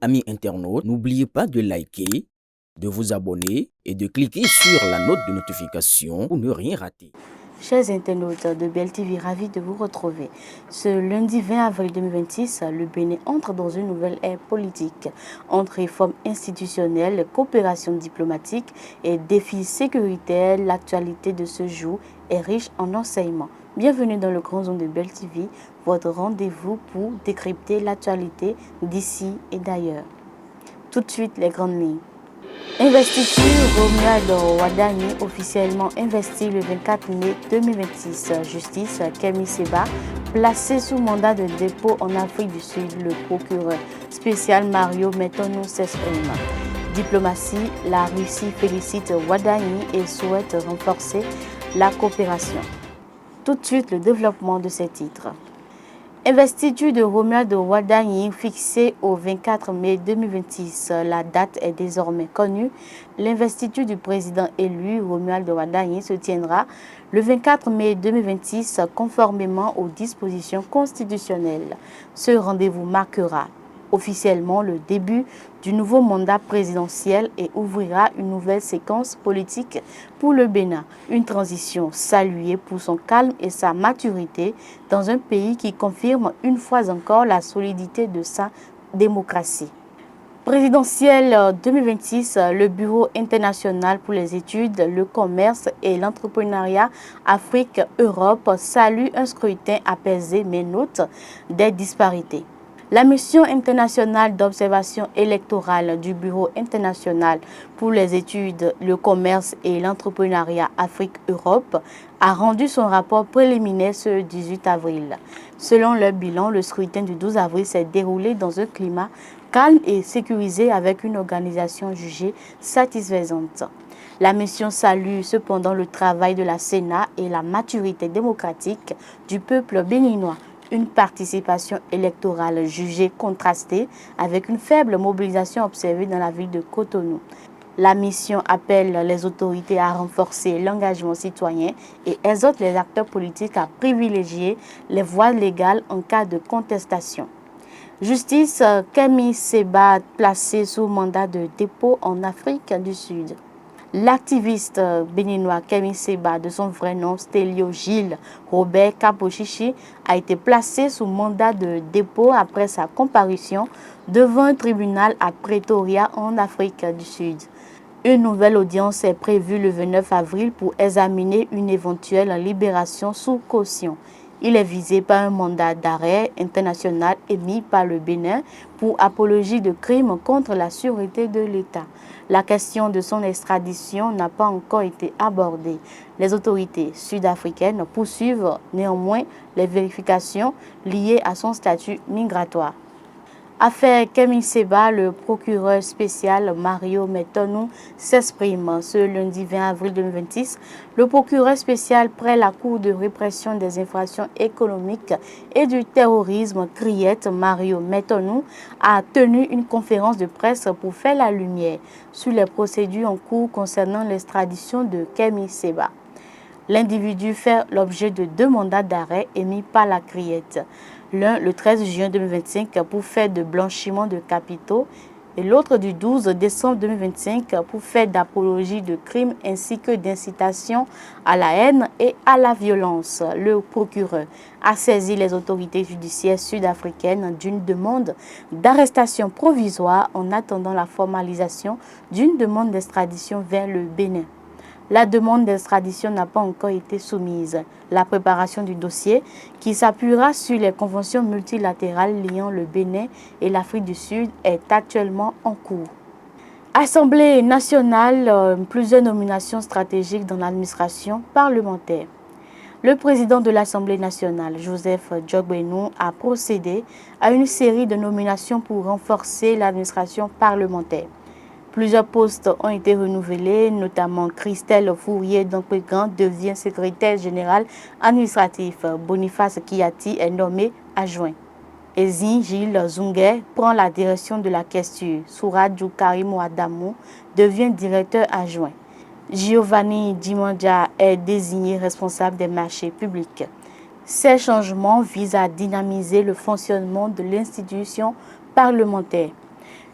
Amis internautes, n'oubliez pas de liker, de vous abonner et de cliquer sur la note de notification pour ne rien rater. Chers internautes de BelTV, ravis de vous retrouver. Ce lundi 20 avril 2026, le Bénin entre dans une nouvelle ère politique. Entre réformes institutionnelles, coopération diplomatique et défis sécuritaires, l'actualité de ce jour est riche en enseignements. Bienvenue dans le Grand Zone de BelTV, votre rendez-vous pour décrypter l'actualité d'ici et d'ailleurs. Tout de suite, les grandes lignes. Investiture, Romuald Wadani officiellement investi le 24 mai 2026. Justice, Kemi Seba, placé sous mandat de dépôt en Afrique du Sud. Le procureur spécial Mario Metonou s'exprime. Diplomatie, la Russie félicite Wadani et souhaite renforcer la coopération. Tout de suite, le développement de ces titres. Investiture de Romuald Wadani fixée au 24 mai 2026. La date est désormais connue. L'investiture du président élu Romuald Wadani se tiendra le 24 mai 2026 conformément aux dispositions constitutionnelles. Ce rendez-vous marquera officiellement le début du nouveau mandat présidentiel et ouvrira une nouvelle séquence politique pour le Bénin. Une transition saluée pour son calme et sa maturité dans un pays qui confirme une fois encore la solidité de sa démocratie. Présidentielle 2026, le Bureau international pour les études, le commerce et l'entrepreneuriat Afrique-Europe salue un scrutin apaisé mais note des disparités. La mission internationale d'observation électorale du Bureau international pour les études, le commerce et l'entrepreneuriat Afrique-Europe a rendu son rapport préliminaire ce 18 avril. Selon leur bilan, le scrutin du 12 avril s'est déroulé dans un climat calme et sécurisé avec une organisation jugée satisfaisante. La mission salue cependant le travail de la Sénat et la maturité démocratique du peuple béninois. Une participation électorale jugée contrastée avec une faible mobilisation observée dans la ville de Cotonou. La mission appelle les autorités à renforcer l'engagement citoyen et exhorte les acteurs politiques à privilégier les voies légales en cas de contestation. Justice, Kemi Seba placé sous mandat de dépôt en Afrique du Sud. L'activiste béninois Kemi Seba, de son vrai nom Stélio Gilles Robert Kapochichi, a été placé sous mandat de dépôt après sa comparution devant un tribunal à Pretoria en Afrique du Sud. Une nouvelle audience est prévue le 29 avril pour examiner une éventuelle libération sous caution. Il est visé par un mandat d'arrêt international émis par le Bénin pour apologie de crimes contre la sûreté de l'État. La question de son extradition n'a pas encore été abordée. Les autorités sud-africaines poursuivent néanmoins les vérifications liées à son statut migratoire. Affaire Kemi Seba, le procureur spécial Mario Metonou s'exprime. Ce lundi 20 avril 2026, le procureur spécial près la Cour de répression des infractions économiques et du terrorisme, CRIET, Mario Metonou, a tenu une conférence de presse pour faire la lumière sur les procédures en cours concernant l'extradition de Kemi Seba. L'individu fait l'objet de 2 mandats d'arrêt émis par la CRIET. L'un le 13 juin 2025 pour faire de blanchiment de capitaux et l'autre du 12 décembre 2025 pour faire d'apologie de crimes ainsi que d'incitation à la haine et à la violence. Le procureur a saisi les autorités judiciaires sud-africaines d'une demande d'arrestation provisoire en attendant la formalisation d'une demande d'extradition vers le Bénin. La demande d'extradition n'a pas encore été soumise. La préparation du dossier, qui s'appuiera sur les conventions multilatérales liant le Bénin et l'Afrique du Sud, est actuellement en cours. Assemblée nationale, plusieurs nominations stratégiques dans l'administration parlementaire. Le président de l'Assemblée nationale, Joseph Djogbenou, a procédé à une série de nominations pour renforcer l'administration parlementaire. Plusieurs postes ont été renouvelés, notamment Christelle Fourier-Dompégan devient secrétaire général administratif. Boniface Kiati est nommé adjoint. Ezine Gilles Zunguet prend la direction de la questure. Souradjou Karimou Adamou devient directeur adjoint. Giovanni Dimandja est désigné responsable des marchés publics. Ces changements visent à dynamiser le fonctionnement de l'institution parlementaire.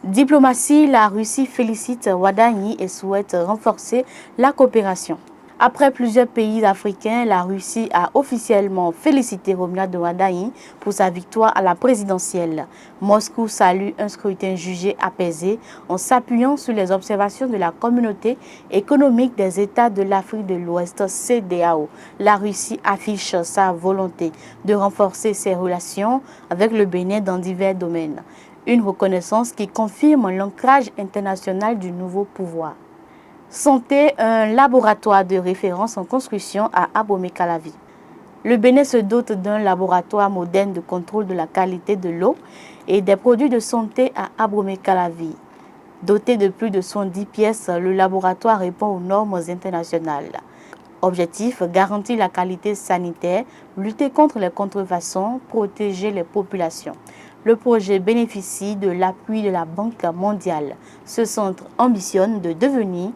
Diplomatie, la Russie félicite Ouaddaï et souhaite renforcer la coopération. Après plusieurs pays africains, la Russie a officiellement félicité Romuald Ouaddaï pour sa victoire à la présidentielle. Moscou salue un scrutin jugé apaisé en s'appuyant sur les observations de la communauté économique des États de l'Afrique de l'Ouest, CEDEAO. La Russie affiche sa volonté de renforcer ses relations avec le Bénin dans divers domaines. Une reconnaissance qui confirme l'ancrage international du nouveau pouvoir. Santé, un laboratoire de référence en construction à Abomey-Calavi. Le Bénin se dote d'un laboratoire moderne de contrôle de la qualité de l'eau et des produits de santé à Abomey-Calavi. Doté de plus de 110 pièces, le laboratoire répond aux normes internationales. Objectif, garantir la qualité sanitaire, lutter contre les contrefaçons, protéger les populations. Le projet bénéficie de l'appui de la Banque mondiale. Ce centre ambitionne de devenir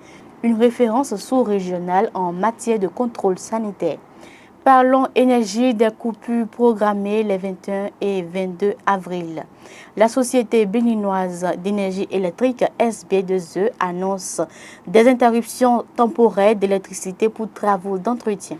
une référence sous-régionale en matière de contrôle sanitaire. Parlons énergie des coupures programmées les 21 et 22 avril. La société béninoise d'énergie électrique SB2E annonce des interruptions temporaires d'électricité pour travaux d'entretien.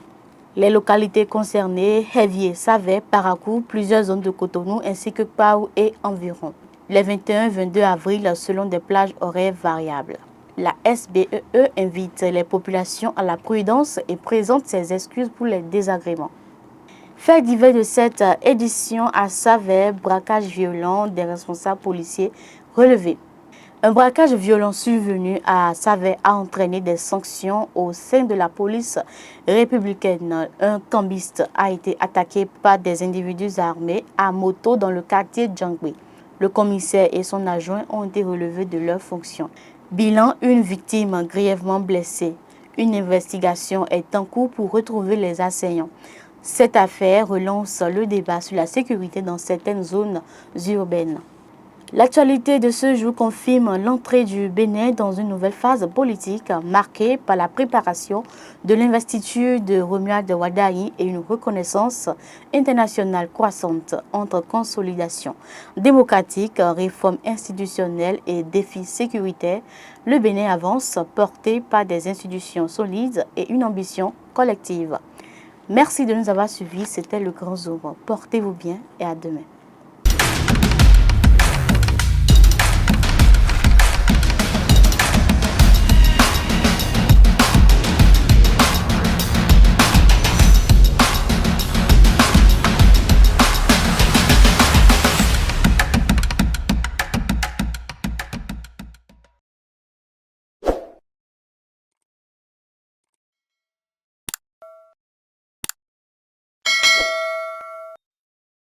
Les localités concernées, Hévier, Savet, Parakou, plusieurs zones de Cotonou ainsi que Pau et environ. Les 21 et 22 avril selon des plages horaires variables. La SBEE invite les populations à la prudence et présente ses excuses pour les désagréments. Faits divers de cette édition à Savet, braquage violent des responsables policiers relevés. Un braquage violent survenu à Savet a entraîné des sanctions au sein de la police républicaine. Un cambiste a été attaqué par des individus armés à moto dans le quartier Djangwe. Le commissaire et son adjoint ont été relevés de leurs fonctions. Bilan, une victime grièvement blessée. Une investigation est en cours pour retrouver les assaillants. Cette affaire relance le débat sur la sécurité dans certaines zones urbaines. L'actualité de ce jour confirme l'entrée du Bénin dans une nouvelle phase politique marquée par la préparation de l'investiture de Romuald Ouaddaï et une reconnaissance internationale croissante entre consolidation démocratique, réforme institutionnelle et défis sécuritaires. Le Bénin avance porté par des institutions solides et une ambition collective. Merci de nous avoir suivis, c'était le Grand Zoom. Portez-vous bien et à demain.